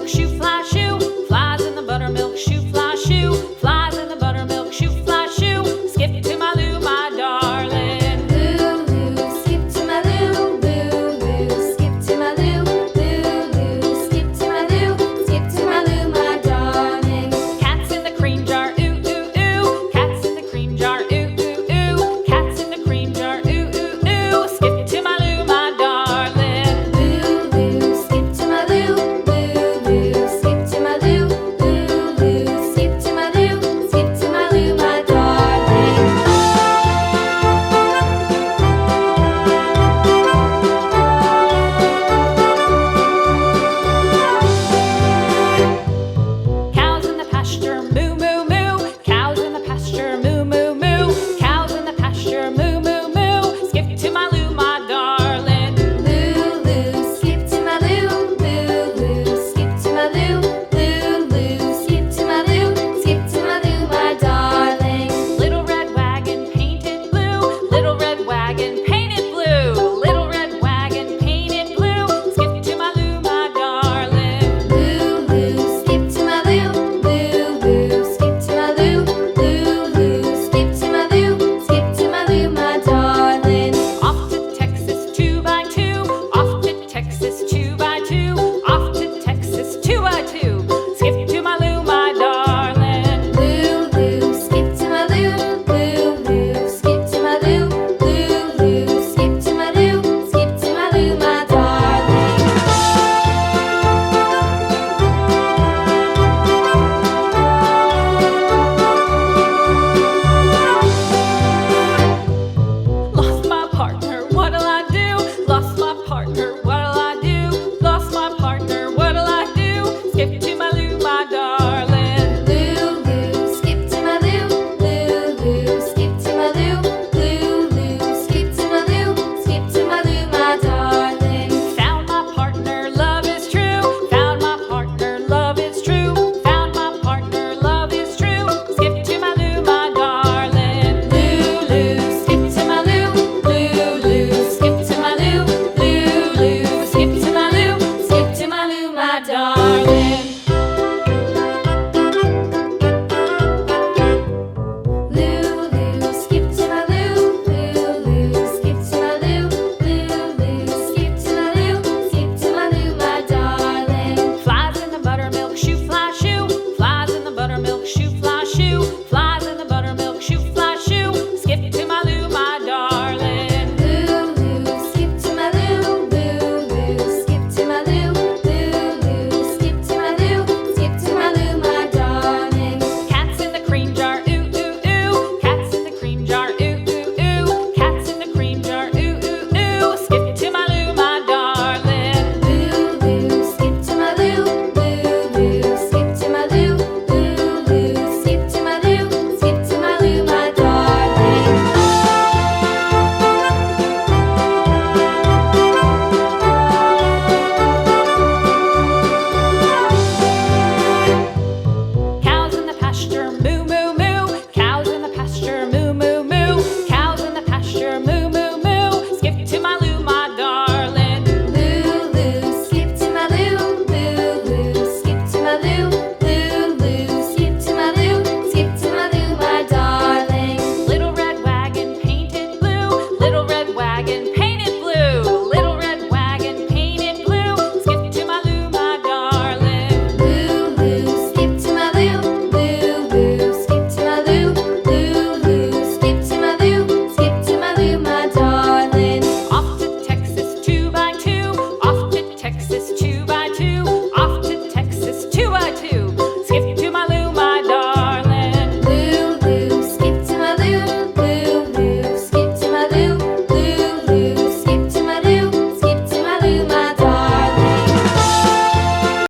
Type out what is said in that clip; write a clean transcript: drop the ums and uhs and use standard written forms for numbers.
buttermilk shoe, fly shoe. Flies in the buttermilk shoe, fly shoe. Flies in the buttermilk shoe, fly shoe. Skip to my Lou, my darling. Lou, skip to my Lou, Lou, skip to my Lou, Lou, skip to my Lou, skip to my Lou, my darling. Cats in the cream jar, ooh, ooh, ooh. Cats in the cream jar, ooh, ooh, ooh. Cats in the cream jar, ooh, ooh, ooh. Skip to my Lou, my darling. Lou, skip to my Lou, Lou, skip to my Lou, Lou, skip to my Lou, skip to my Lou, my darling. Cows in the pasture, moo, moo, moo. Cows in the pasture, moo, moo, moo. Cows in the pasture, moo, moo, moo. Skip to my Lou, my darling. Lou, skip to my Lou, Lou, skip to my Lou, Lou, skip to my Lou, skip to my Lou, my darling. Little red wagon painted blue. Little red wagon painted blue. Little red wagon painted blue. Skip to my Lou, my darling. Lou, skip to my Lou, Lou, skip to my Lou, Lou, skip to my Lou, skip to my Lou, my darling. Off to Texas 2x2. Off to Texas 2x2. Off to Texas 2x2. Skip to my Lou, my darling. Lou, skip to my Lou, Lou, skip to my Lou, Lou, skip to my Lou, skip to my Lou, my darling. Lost my partner, what'll I do? Lost my partner, what'll I do? Lost my partner, what'll I do? Skip to my Lou, my darling. Lou, skip to my Lou, Lou, skip to my Lou, Lou, skip to my Lou, skip to my Lou, my darling. Found my partner, love is true. Found my partner, love is true. Found my partner, love is true. Skip to my Lou, my darling. Lou, skip to my Lou, Lou, skip to my Lou, Lou, skip to my Lou, skip to my Lou, my darling.